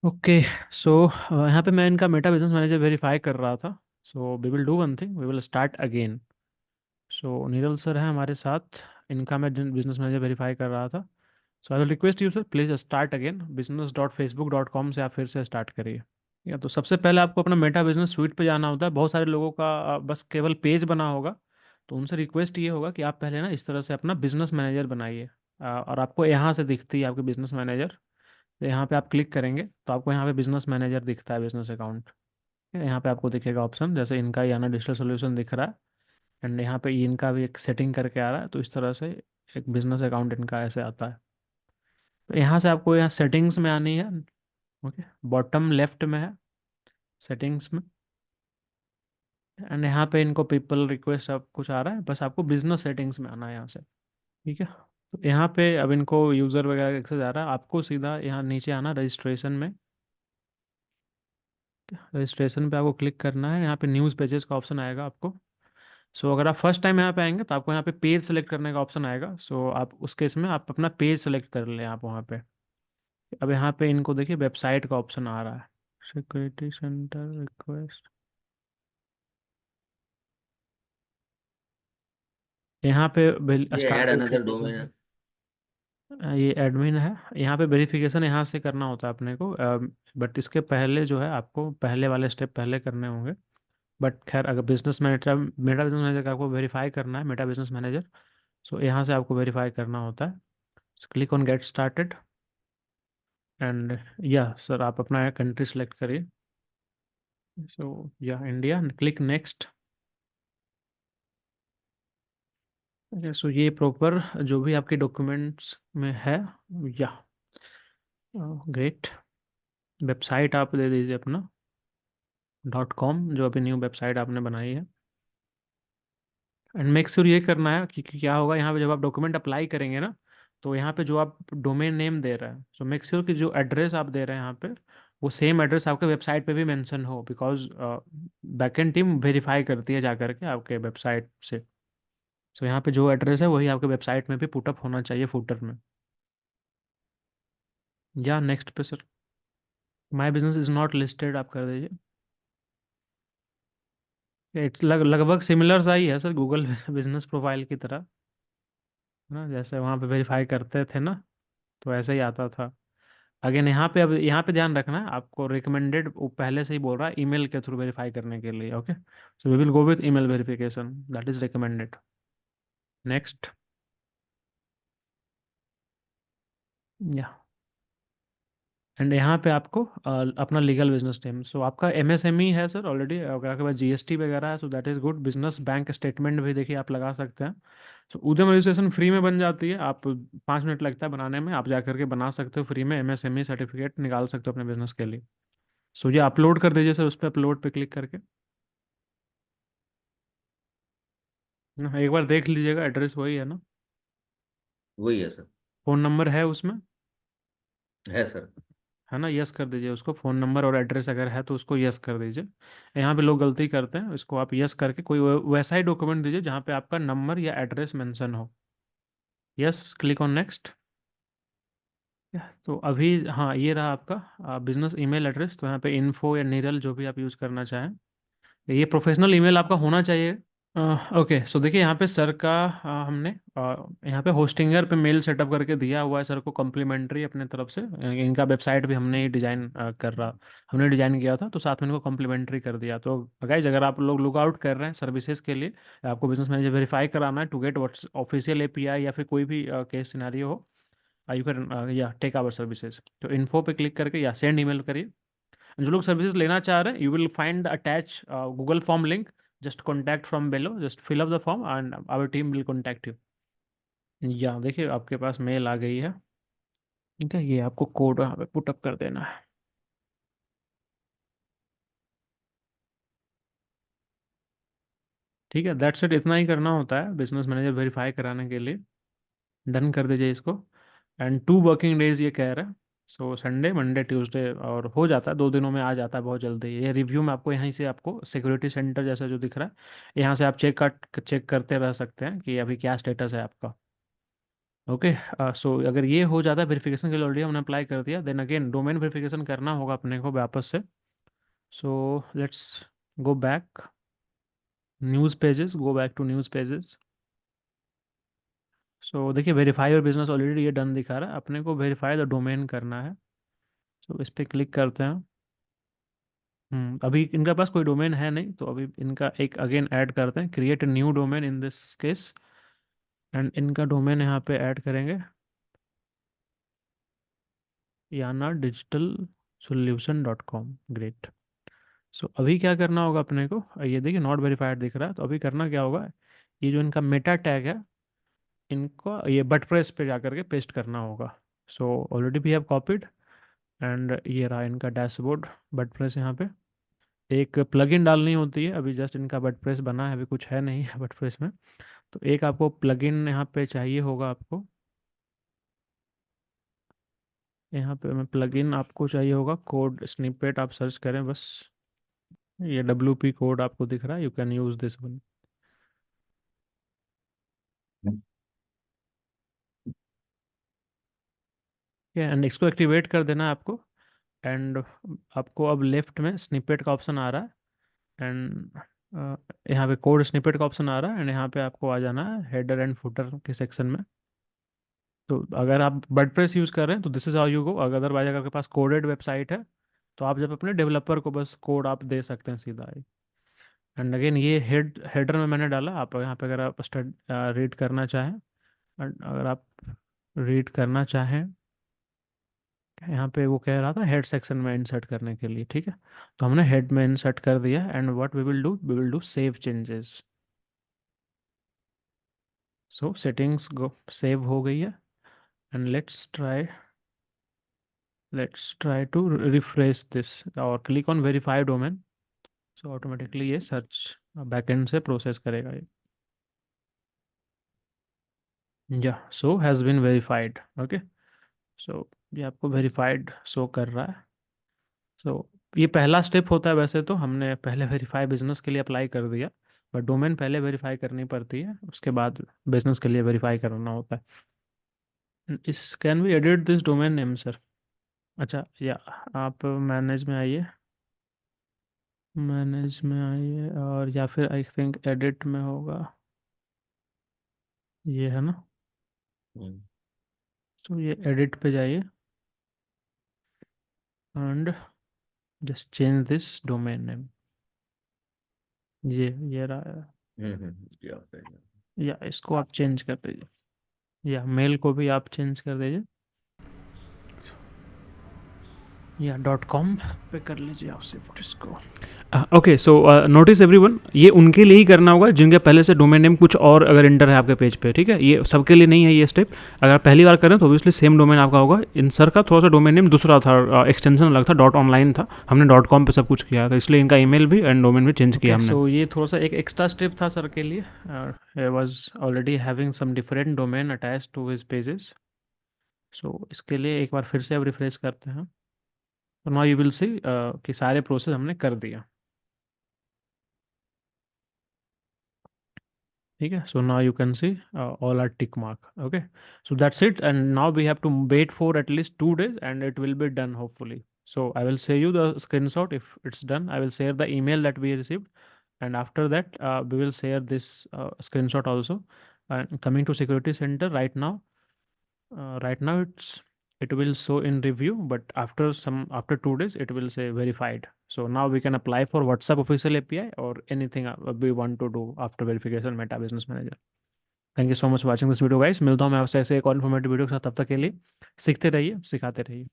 Okay. सो यहाँ पे मैं इनका मेटा बिजनेस मैनेजर वेरीफाई कर रहा था। So we will do one thing, we will start again. So Niral sir है हमारे साथ, इनका मैं बिजनेस मैनेजर वेरीफाई कर रहा था। So I will request you sir, please start again, business.facebook.com से आप फिर से स्टार्ट करिए। या तो सबसे पहले आपको अपना मेटा बिजनेस स्वीट पे जाना होता है। बहुत सारे लोगों का बस केवल पेज बना होगा। तो उनसे रिक्वेस्ट ये होगा कि आप पहले ना इस तरह से अपना बिजनेस मैनेजर बनाइए। और आपको यहाँ से दिखती है आपकी बिजनेस मैनेजर। तो यहाँ पे आप क्लिक करेंगे तो आपको यहाँ पे बिजनेस मैनेजर दिखता है, बिजनेस अकाउंट। यहाँ पे आपको दिखेगा ऑप्शन, जैसे इनका यहाँ डिजिटल सोल्यूशन दिख रहा है। एंड यहाँ पे इनका भी एक सेटिंग करके आ रहा है, तो इस तरह से एक बिजनेस अकाउंट इनका ऐसे आता है। तो यहाँ से आपको यहाँ सेटिंग्स में आनी है। ओके, बॉटम लेफ्ट में है सेटिंग्स में। एंड यहाँ पे इनको पीपल रिक्वेस्ट सब कुछ आ रहा है, बस आपको बिजनेस सेटिंग्स में आना है यहाँ से। ठीक है। तो यहाँ पे अब इनको यूज़र वगैरह एक्सेस आ रहा है, आपको सीधा यहाँ नीचे आना रजिस्ट्रेशन में। रजिस्ट्रेशन पे आपको क्लिक करना है, यहाँ पे न्यूज़ पेजेस का ऑप्शन आएगा आपको। सो अगर आप फर्स्ट टाइम यहाँ पे आएंगे तो आपको यहाँ पे पेज सेलेक्ट करने का ऑप्शन आएगा। सो आप उस केस में आप अपना पेज सेलेक्ट कर लें आप वहाँ पे। अब यहाँ पे इनको देखिए वेबसाइट का ऑप्शन आ रहा है, सिक्योरिटी सेंटर रिक्वेस्ट। यहाँ पे ये start add another verification domain है। है। ये एडमिन है। यहाँ पे वेरिफिकेशन यहाँ से करना होता है अपने को। बट इसके पहले जो है आपको पहले वाले स्टेप पहले करने होंगे। बट खैर, अगर business manager, Meta business manager का आपको वेरीफाई करना है, मेटा बिजनेस मैनेजर। सो यहाँ से आपको वेरीफाई करना होता है। Click on get started. And या सर आप अपना कंट्री सेलेक्ट करिए। सो या इंडिया, क्लिक नेक्स्ट। सो ये प्रॉपर जो भी आपके डॉक्यूमेंट्स में है। या ग्रेट। वेबसाइट आप दे दीजिए अपना .com, जो अभी न्यू वेबसाइट आपने बनाई है। एंड मेक श्योर ये करना है कि क्या होगा यहाँ पे जब आप डॉक्यूमेंट अप्लाई करेंगे ना, तो यहाँ पे जो आप डोमेन नेम दे रहे हैं, सो मेक श्योर कि जो एड्रेस आप दे रहे हैं यहाँ पे, वो सेम एड्रेस आपके वेबसाइट पे भी मेंशन हो, बिकॉज बैकएंड टीम वेरीफाई करती है जा करके आपके वेबसाइट से। सो यहाँ पे जो एड्रेस है वही आपके वेबसाइट में भी पुटअप होना चाहिए फुटर में। या नेक्स्ट पे sir, my business is not listed आप कर दीजिए। लगभग सिमिलर सा ही है सर, गूगल बिजनेस प्रोफाइल की तरह, है ना, जैसे वहाँ पे वेरीफाई करते थे ना, तो ऐसे ही आता था। अगेन यहाँ पे, अब यहाँ पे ध्यान रखना है आपको, रिकमेंडेड वो पहले से ही बोल रहा है ईमेल के थ्रू वेरीफाई करने के लिए। Okay, so we will go with email verification, that is recommended. Next. या एंड यहाँ पे आपको अपना लीगल बिजनेस नेम, सो आपका एमएसएमई है सर ऑलरेडी, अगर आपके पास जीएसटी वगैरह है, so that is good. Business bank statement भी देखिए आप लगा सकते हैं। सो उद्यम रजिस्ट्रेशन फ्री में बन जाती है, आप 5 मिनट लगता है बनाने में, आप जा करके बना सकते हो फ्री में, एमएसएमई सर्टिफिकेट निकाल सकते हो अपने बिजनेस के लिए। सो ये अपलोड कर दीजिए सर, उस पर अपलोड पे क्लिक करके ना, एक बार देख लीजिएगा एड्रेस वही है ना। वही है सर। फ़ोन नंबर है उसमें, है सर। है ना, यस कर दीजिए उसको। फ़ोन नंबर और एड्रेस अगर है तो उसको यस कर दीजिए। यहाँ पे लोग गलती करते हैं, इसको आप यस करके कोई वैसा ही डॉक्यूमेंट दीजिए जहाँ पे आपका नंबर या एड्रेस मेंशन हो। Yes, click on next. तो अभी हाँ, ये रहा आपका बिजनेस ईमेल एड्रेस। तो यहाँ पे इन्फो या नीरल जो भी आप यूज़ करना चाहें, ये प्रोफेशनल ईमेल आपका होना चाहिए। ओके, सो देखिए यहाँ पे सर का हमने यहाँ पे होस्टिंगर पे मेल सेटअप करके दिया हुआ है सर को कम्प्लीमेंट्री अपने तरफ से। इनका वेबसाइट भी हमने ही डिजाइन कर रहा, हमने डिजाइन किया था, तो साथ में इनको कम्प्लीमेंट्री कर दिया। तो गाइज, अगर आप लोग लुक आउट कर रहे हैं सर्विसेज के लिए, आपको बिजनेस मैनेजर वेरीफाई कराना है to get whats official API या फिर कोई भी केस सिनारियो हो, यू कैन या टेक आवर सर्विसेज। तो इन्फो पे क्लिक करके या सेंड ईमेल करिए। जो लोग सर्विसेज लेना चाह रहे हैं, you will find the attach Google form link, just contact from below, just fill up the form and our team will contact you. या देखिए आपके पास मेल आ गई है। ठीक है, ये आपको कोड यहाँ पे पुट अप कर देना है। ठीक है, दैट्स इट, इतना ही करना होता है बिजनेस मैनेजर वेरीफाई कराने के लिए। डन कर दीजिए इसको। एंड 2 वर्किंग डेज ये कह रहा है। सो संडे मंडे ट्यूसडे, और हो जाता है 2 दिनों में, आ जाता है बहुत जल्दी। ये रिव्यू में आपको यहीं से आपको सिक्योरिटी सेंटर जैसा जो दिख रहा है, यहाँ से आप चेक करते रह सकते हैं कि अभी क्या स्टेटस है आपका। ओके। सो अगर ये हो जाता है वेरिफिकेशन के लिए, ऑलरेडी हमने अप्लाई कर दिया, देन अगेन डोमेन वेरिफिकेशन करना होगा अपने को वापस से। So let's go back news pages, go back to news pages. So देखिए वेरीफाई योर बिजनेस ऑलरेडी ये डन दिखा रहा है, अपने को वेरीफाई द डोमेन करना है। सो इस पर क्लिक करते हैं। अभी इनके पास कोई डोमेन है नहीं, तो अभी इनका एक अगेन ऐड करते हैं, create new domain in this case, and इनका डोमेन यहाँ पे ऐड करेंगे, Yana digital solution dot com. Great. So अभी क्या करना होगा अपने को, ये देखिए नॉट वेरीफाइड दिख रहा है, तो अभी करना क्या होगा, ये जो इनका मेटा टैग है, इनको ये बट प्रेस पे जा करके पेस्ट करना होगा। So already we have copied, and ये रहा इनका डैशबोर्ड बट प्रेस। यहाँ पे एक प्लगइन डालनी होती है, अभी जस्ट इनका बट प्रेस बना है, अभी कुछ है नहीं बट प्रेस में, तो एक आपको प्लगइन यहाँ पे चाहिए होगा आपको। यहाँ पे मैं प्लगइन आपको चाहिए होगा, कोड स्निपेट आप सर्च करें बस, ये WP कोड आपको दिख रहा है, you can use this one. And इसको एक्टिवेट कर देना है आपको। एंड आपको अब लेफ्ट में स्निपेट का ऑप्शन आ रहा है, एंड यहाँ पे कोड स्निपेट का ऑप्शन आ रहा है, एंड यहाँ पे आपको आ जाना है हेडर एंड फुटर के सेक्शन में। तो अगर आप वर्डप्रेस यूज़ कर रहे हैं तो this is how you go, अगर अदरवाइज अगर आपके पास कोडेड वेबसाइट है, तो आप जब अपने डेवलपर को बस कोड आप दे सकते हैं सीधा ही। एंड अगेन ये हेडर में मैंने डाला, आप यहाँ पे अगर आप रीड करना चाहें, and अगर आप रीड करना चाहें, यहाँ पे वो कह रहा था हेड सेक्शन में इंसर्ट करने के लिए, ठीक है, तो हमने हेड में इंसर्ट कर दिया। And what we will do save changes. So settings go save हो गई है, and let's try to refresh this और click on verify domain. So automatically ये सर्च बैकएंड से प्रोसेस करेगा ये। या so has been verified. Okay. So ये आपको वेरीफाइड शो कर रहा है। सो ये पहला स्टेप होता है, वैसे तो हमने पहले वेरीफाई बिजनेस के लिए अप्लाई कर दिया, बट डोमेन पहले वेरीफाई करनी पड़ती है, उसके बाद बिजनेस के लिए वेरीफाई करना होता है। इस can we edit this domain name sir? अच्छा, या आप मैनेज में आइए, मैनेज में आइए, और या फिर आई थिंक एडिट में होगा, ये है ना? हम्म। तो ये एडिट पे जाइए, and just change this domain name. ये रहा है। या फिर या इसको आप चेंज कर दीजिए, या मेल को भी आप चेंज कर दीजिए, या .com पे कर लीजिए आप शिफ्ट इसको। ओके। सो नोटिस एवरीवन, ये उनके लिए ही करना होगा जिनके पहले से डोमेन नेम कुछ और अगर इंटर है आपके पेज पे, ठीक है, ये सबके लिए नहीं है ये स्टेप। अगर आप पहली बार करें तो ऑब्वियसली सेम डोमेन आपका होगा। इन सर का थोड़ा सा डोमेन नेम दूसरा था, एक्सटेंशन अलग था, .online था, हमने .com पे सब कुछ किया था, इसलिए इनका ईमेल भी एंड डोमेन भी चेंज किया हमने। सो ये थोड़ा सा एक एक्स्ट्रा स्टेप था सर के लिए, I was already having some different domain attach to his pages. So इसके लिए एक बार फिर से अब रिफ्रेश करते हैं, तो नाउ यू विल सी कि सारे प्रोसेस हमने कर दिया, ठीक है। So now you can see all are tick mark. Okay. So that's it, and now we have to wait for at least 2 days and it will be done hopefully. So I will share you the screenshot if it's done. I will share the email that we received, and after that we will share this screenshot also. And coming to security center right now it will show in review, but after 2 days it will say verified. So now we can apply for WhatsApp official API or anything we want to do after verification Meta Business Manager. Thank you so much watching this video guys, मिलता हूँ मैं आपसे ऐसे एक और informative video के साथ, तब तक के लिए सीखते रहिए, सिखाते रहिए।